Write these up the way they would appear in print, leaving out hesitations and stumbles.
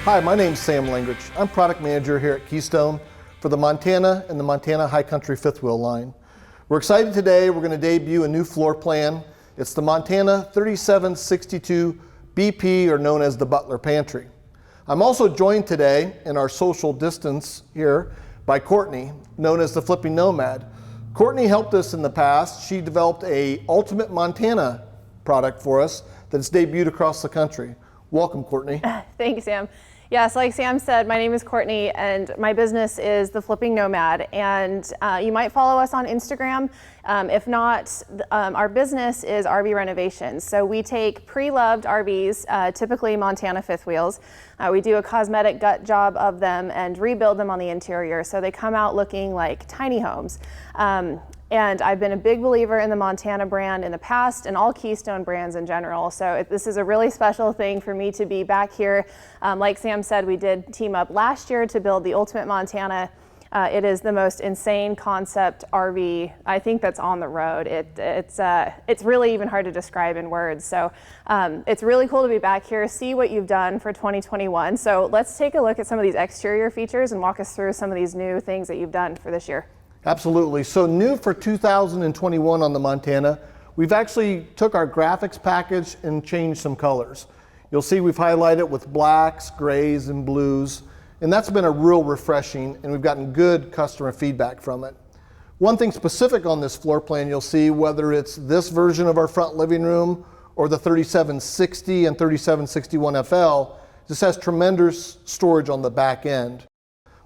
Hi, my name's Sam Langrich. I'm product manager here at Keystone for the Montana and the Montana High Country fifth wheel line. We're excited today. We're going to debut a new floor plan. It's the Montana 3762 BP, or known as the Butler Pantry. I'm also joined today in our social distance here by Courtney, known as the Flipping Nomad. Courtney helped us in the past. She developed a Ultimate Montana product for us that's debuted across the country. Welcome, Courtney. Thanks, Sam. Yes, like Sam said, my name is Courtney and my business is the Flipping Nomad, and you might follow us on Instagram. If not, our business is RV renovations. So we take pre-loved RVs, typically Montana fifth wheels. We do a cosmetic gut job of them and rebuild them on the interior so they come out looking like tiny homes. And I've been a big believer in the Montana brand in the past and all Keystone brands in general. So this is a really special thing for me to be back here. Like Sam said, we did team up last year to build the Ultimate Montana. It is the most insane concept RV I think that's on the road. It's really even hard to describe in words. So it's really cool to be back here, see what you've done for 2021. So let's take a look at some of these exterior features and walk us through some of these new things that you've done for this year. Absolutely. So new for 2021 on the Montana, we've actually took our graphics package and changed some colors. You'll see we've highlighted with blacks, grays, and blues, and that's been a real refreshing, and we've gotten good customer feedback from it. One thing specific on this floor plan, you'll see whether it's this version of our front living room or the 3760 and 3761 FL, this has tremendous storage on the back end.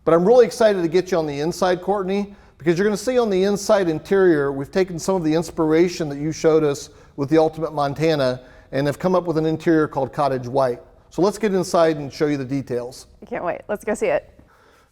But I'm really excited to get you on the inside, Courtney, because you're going to see on the inside interior, we've taken some of the inspiration that you showed us with the Ultimate Montana and have come up with an interior called Cottage White. So let's get inside and show you the details. I can't wait. Let's go see it.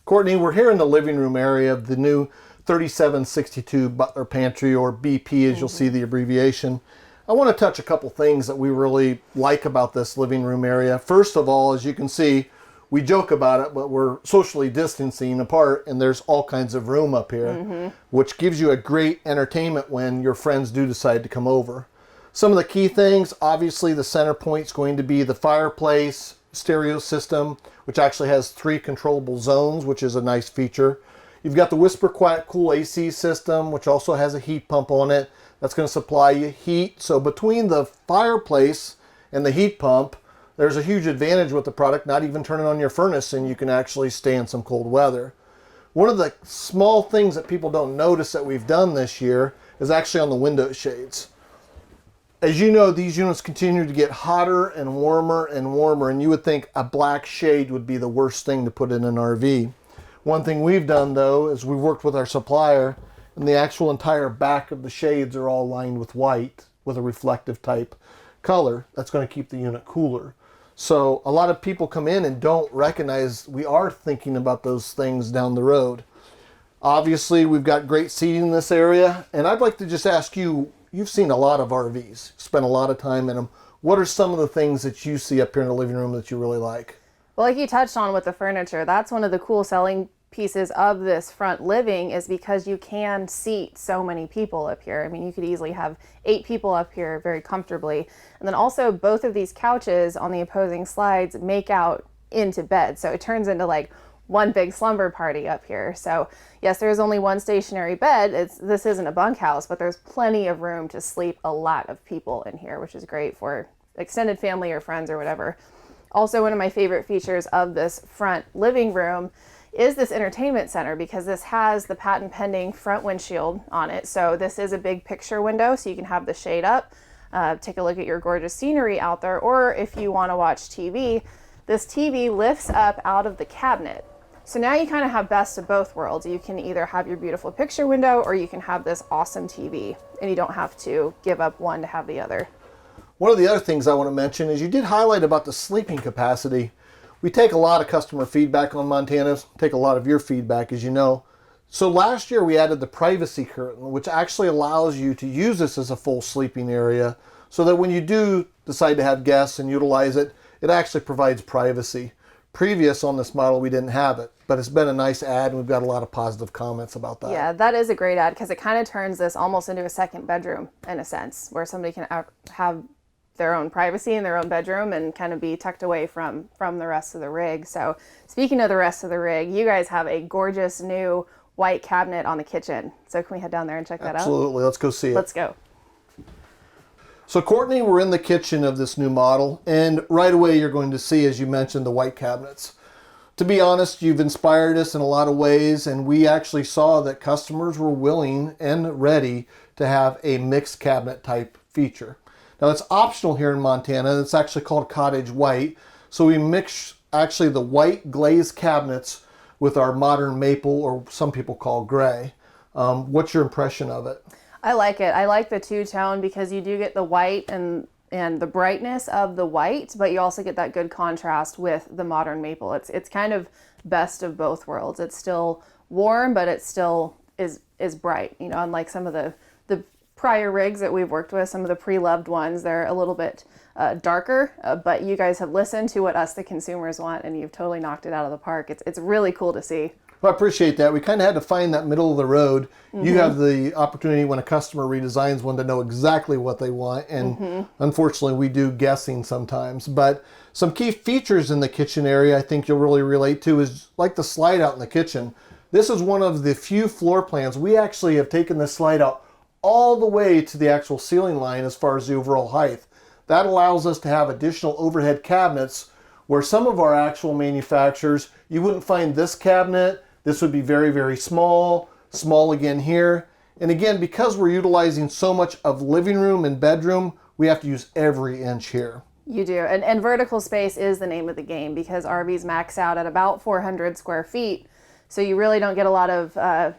Courtney, we're here in the living room area of the new 3762 Butler Pantry, or BP as you'll see the abbreviation. I want to touch a couple things that we really like about this living room area. First of all, as you can see, we joke about it, but we're socially distancing apart and there's all kinds of room up here, which gives you a great entertainment when your friends do decide to come over. Some of the key things, obviously the center point is going to be the fireplace stereo system, which actually has 3 controllable zones, which is a nice feature. You've got the Whisper Quiet Cool AC system, which also has a heat pump on it. That's going to supply you heat. So between the fireplace and the heat pump, there's a huge advantage with the product, not even turning on your furnace, and you can actually stay in some cold weather. One of the small things that people don't notice that we've done this year is actually on the window shades. As you know, these units continue to get hotter and warmer, and you would think a black shade would be the worst thing to put in an RV. One thing we've done, though, is we've worked with our supplier, and the actual entire back of the shades are all lined with white with a reflective type color. That's going to keep the unit cooler. So a lot of people come in and don't recognize we are thinking about those things down the road. Obviously, we've got great seating in this area, and I'd like to just ask you, you've seen a lot of RVs, spent a lot of time in them. What are some of the things that you see up here in the living room that you really like? Well, like you touched on with the furniture, that's one of the cool selling pieces of this front living, is because you can seat so many people up here. I mean, you could easily have 8 people up here very comfortably. And then also both of these couches on the opposing slides make out into bed. So it turns into like one big slumber party up here. So yes, there is only one stationary bed. This isn't a bunkhouse, but there's plenty of room to sleep a lot of people in here, which is great for extended family or friends or whatever. Also, one of my favorite features of this front living room is this entertainment center, because this has the patent pending front windshield on it. So this is a big picture window, so you can have the shade up, take a look at your gorgeous scenery out there, or if you want to watch TV, this TV lifts up out of the cabinet. So now you kind of have best of both worlds. You can either have your beautiful picture window, or you can have this awesome TV, and you don't have to give up one to have the other. One of the other things I want to mention is you did highlight about the sleeping capacity. We take a lot of customer feedback on Montanas, take a lot of your feedback, as you know. So last year we added the privacy curtain, which actually allows you to use this as a full sleeping area, so that when you do decide to have guests and utilize it, it actually provides privacy. Previous on this model, we didn't have it, but it's been a nice ad, and we've got a lot of positive comments about that. Yeah, that is a great ad, because it kind of turns this almost into a second bedroom in a sense, where somebody can have their own privacy in their own bedroom and kind of be tucked away from the rest of the rig. So speaking of the rest of the rig, you guys have a gorgeous new white cabinet on the kitchen. So can we head down there and check that out? Absolutely. Let's go see it. Let's go. So Courtney, we're in the kitchen of this new model, and right away you're going to see, as you mentioned, the white cabinets. To be honest, you've inspired us in a lot of ways, and we actually saw that customers were willing and ready to have a mixed cabinet type feature. Now it's optional here in Montana. It's actually called cottage white. So we mix actually the white glazed cabinets with our modern maple, or some people call gray. What's your impression of it? I like it. I like the two-tone because you do get the white and the brightness of the white, but you also get that good contrast with the modern maple. It's kind of best of both worlds. It's still warm, but it still is bright. You know, unlike some of the prior rigs that we've worked with, some of the pre-loved ones, they're a little bit darker, but you guys have listened to what us, the consumers, want, and you've totally knocked it out of the park. It's really cool to see. Well, I appreciate that. We kind of had to find that middle of the road. You have the opportunity when a customer redesigns one to know exactly what they want, and unfortunately we do guessing sometimes. But some key features in the kitchen area I think you'll really relate to is like the slide out in the kitchen. This is one of the few floor plans. We actually have taken this slide out all the way to the actual ceiling line as far as the overall height. That allows us to have additional overhead cabinets where some of our actual manufacturers, you wouldn't find this cabinet. This would be very, very small, small again here. And again, because we're utilizing so much of living room and bedroom, we have to use every inch here. You do. And vertical space is the name of the game because RVs max out at about 400 square feet. So you really don't get a lot of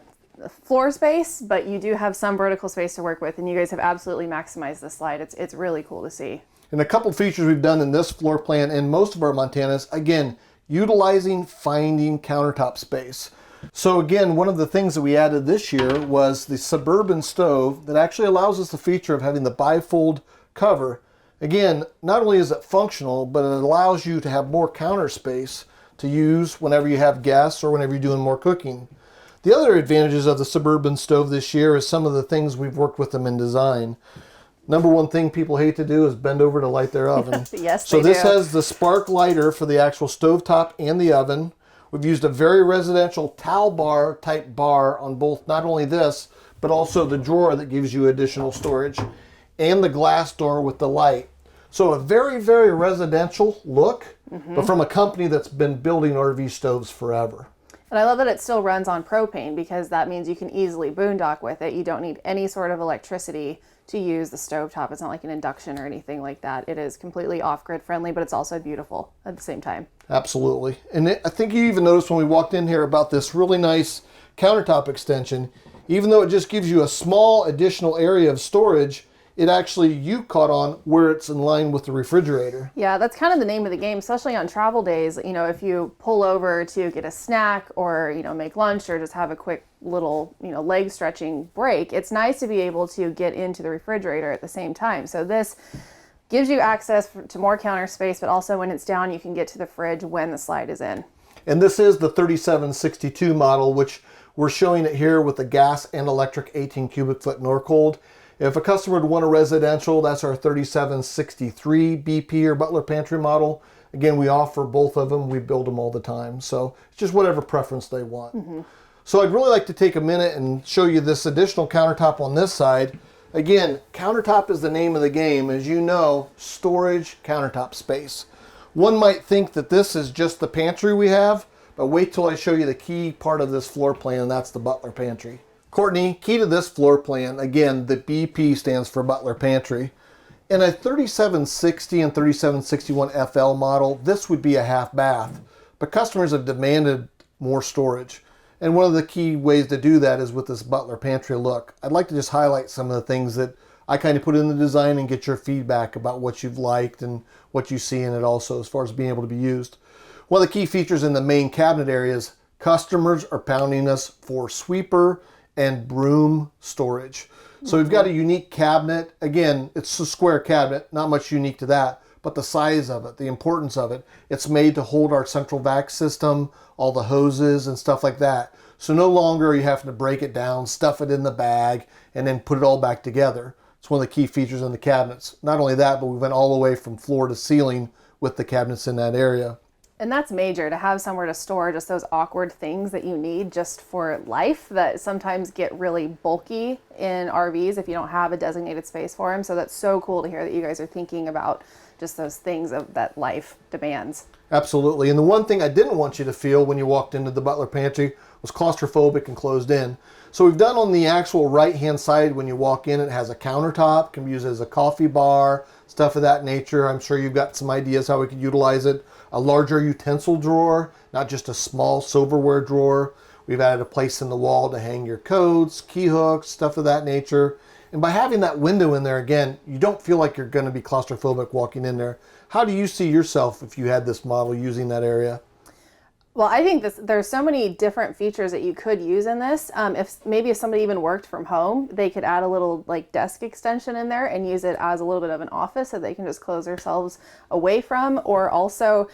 floor space, but you do have some vertical space to work with. And you guys have absolutely maximized the slide. It's really cool to see. And a couple features we've done in this floor plan and most of our Montanas, again, utilizing finding countertop space. So again, one of the things that we added this year was the Suburban stove that actually allows us the feature of having the bifold cover. Again, not only is it functional, but it allows you to have more counter space to use whenever you have guests or whenever you're doing more cooking. The other advantages of the Suburban stove this year is some of the things we've worked with them in design. Number one thing people hate to do is bend over to light their oven. Yes, so they this do. has the spark lighter for the actual stovetop and the oven. We've used a very residential towel bar type bar on both, not only this, but also the drawer that gives you additional storage, and the glass door with the light. So a very, very residential look, but from a company that's been building RV stoves forever. And I love that it still runs on propane because that means you can easily boondock with it. You don't need any sort of electricity to use the stovetop. It's not like an induction or anything like that. It is completely off-grid friendly, but it's also beautiful at the same time. Absolutely. And I think you even noticed when we walked in here about this really nice countertop extension. Even though it just gives you a small additional area of storage, it actually, you caught on where it's in line with the refrigerator. Yeah, that's kind of the name of the game, especially on travel days. You know, if you pull over to get a snack or, you know, make lunch or just have a quick little, you know, leg stretching break, it's nice to be able to get into the refrigerator at the same time. So this gives you access to more counter space, but also when it's down, you can get to the fridge when the slide is in. And this is the 3762 model, which we're showing it here with the gas and electric 18 cubic foot Norcold. If a customer would want a residential, that's our 3763 BP or Butler Pantry model. Again, we offer both of them. We build them all the time. So it's just whatever preference they want. So I'd really like to take a minute and show you this additional countertop on this side. Again, countertop is the name of the game. As you know, storage, countertop space. One might think that this is just the pantry we have, but wait till I show you the key part of this floor plan, and that's the Butler Pantry. Courtney, key to this floor plan, again, the BP stands for Butler Pantry. In a 3760 and 3761 FL model, this would be a half bath, but customers have demanded more storage. And one of the key ways to do that is with this Butler Pantry look. I'd like to just highlight some of the things that I kind of put in the design and get your feedback about what you've liked and what you see in it also as far as being able to be used. One of the key features in the main cabinet areas, customers are pounding us for sweeper and broom storage. So we've got a unique cabinet. Again, it's a square cabinet, not much unique to that, but the size of it, the importance of it, it's made to hold our central vac system, all the hoses and stuff like that. So no longer are you having to break it down, stuff it in the bag, and then put it all back together. It's one of the key features in the cabinets. Not only that, but we went all the way from floor to ceiling with the cabinets in that area. And that's major, to have somewhere to store just those awkward things that you need just for life that sometimes get really bulky in RVs if you don't have a designated space for them. So that's so cool to hear that you guys are thinking about just those things that life demands. Absolutely. And the one thing I didn't want you to feel when you walked into the Butler Pantry was claustrophobic and closed in. So we've done on the actual right-hand side when you walk in, it has a countertop, can be used as a coffee bar, stuff of that nature. I'm sure you've got some ideas how we could utilize it. A larger utensil drawer, not just a small silverware drawer. We've added a place in the wall to hang your coats, key hooks, stuff of that nature. And by having that window in there, again, you don't feel like you're going to be claustrophobic walking in there. How do you see yourself if you had this model using that area? Well, I think there's so many different features that you could use in this. If somebody even worked from home, they could add a little like desk extension in there and use it as a little bit of an office that they can just close themselves away from. Or also,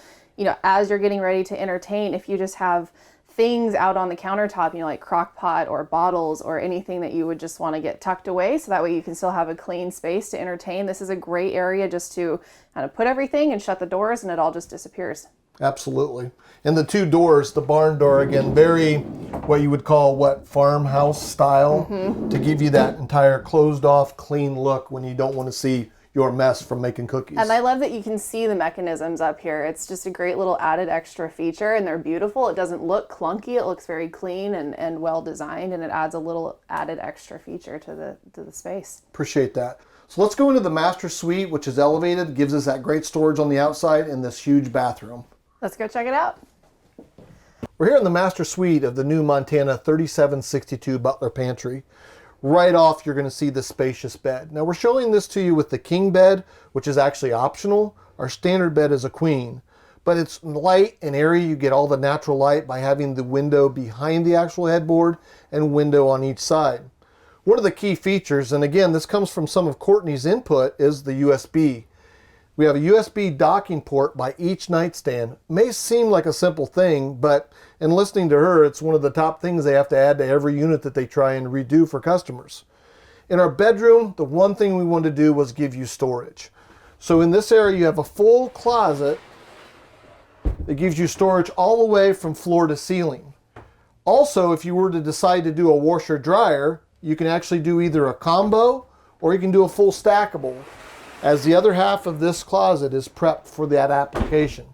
as you're getting ready to entertain, if you just have things out on the countertop, like crock pot or bottles or anything that you would just want to get tucked away, so that way you can still have a clean space to entertain. This is a great area just to kind of put everything and shut the doors and it all just disappears. Absolutely. And the two doors, the barn door, again, very what you would call farmhouse style, to give you that entire closed off, clean look when you don't want to see your mess from making cookies. And I love that you can see the mechanisms up here. It's just a great little added extra feature, and they're beautiful. It doesn't look clunky. It looks very clean and well designed, and it adds a little added extra feature to the space. Appreciate that. So let's go into the master suite, which is elevated, gives us that great storage on the outside and this huge bathroom. Let's go check it out. We're here in the master suite of the new Montana 3762 Butler Pantry. Right off, you're going to see the spacious bed. Now, we're showing this to you with the king bed, which is actually optional. Our standard bed is a queen, but it's light and airy. You get all the natural light by having the window behind the actual headboard and window on each side. One of the key features, and again, this comes from some of Courtney's input, is the USB. We have a USB docking port by each nightstand. May seem like a simple thing, but in listening to her, it's one of the top things they have to add to every unit that they try and redo for customers. In our bedroom, the one thing we wanted to do was give you storage. So in this area, you have a full closet that gives you storage all the way from floor to ceiling. Also, if you were to decide to do a washer dryer, you can actually do either a combo or you can do a full stackable, as the other half of this closet is prepped for that application.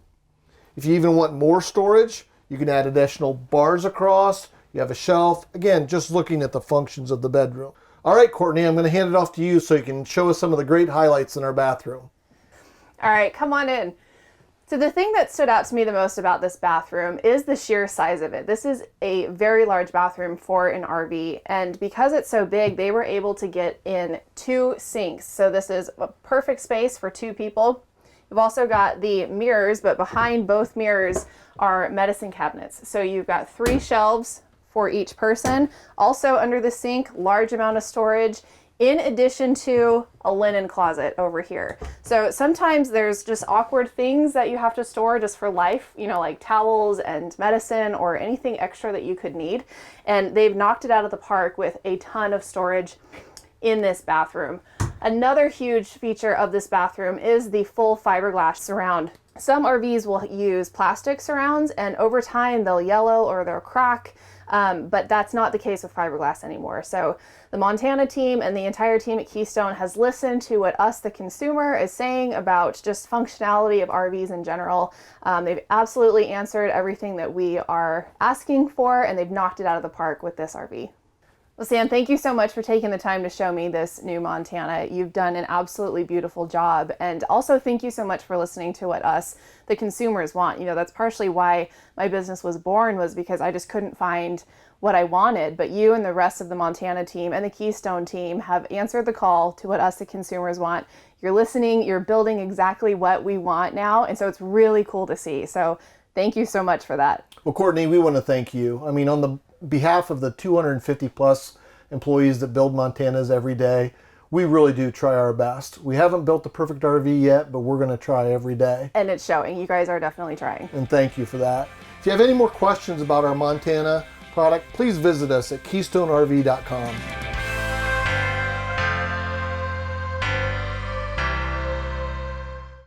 If you even want more storage, you can add additional bars across. You have a shelf. Again, just looking at the functions of the bedroom. All right, Courtney, I'm going to hand it off to you so you can show us some of the great highlights in our bathroom. All right, come on in. So the thing that stood out to me the most about this bathroom is the sheer size of it. This is a very large bathroom for an RV, and because it's so big, they were able to get in 2 sinks. So this is a perfect space for 2 people. You've also got the mirrors, but behind both mirrors are medicine cabinets. So you've got 3 shelves for each person. Also under the sink, large amount of storage, in addition to a linen closet over here. So sometimes there's just awkward things that you have to store just for life, like towels and medicine or anything extra that you could need. And they've knocked it out of the park with a ton of storage in this bathroom. Another huge feature of this bathroom is the full fiberglass surround. Some RVs will use plastic surrounds, and over time they'll yellow or they'll crack. But that's not the case with fiberglass anymore. So the Montana team and the entire team at Keystone has listened to what us, the consumer, is saying about just functionality of RVs in general. They've absolutely answered everything that we are asking for, and they've knocked it out of the park with this RV. Well, Sam, thank you so much for taking the time to show me this new Montana. You've done an absolutely beautiful job. And also thank you so much for listening to what us, the consumers, want. That's partially why my business was born, was because I just couldn't find what I wanted. But you and the rest of the Montana team and the Keystone team have answered the call to what us, the consumers, want. You're listening, you're building exactly what we want now. And so it's really cool to see. So thank you so much for that. Well, Courtney, we want to thank you. I mean, on the behalf of the 250 plus employees that build Montanas every day, we really do try our best. We haven't built the perfect RV yet, but we're going to try every day. And it's showing. You guys are definitely trying. And thank you for that. If you have any more questions about our Montana product, please visit us at KeystoneRV.com.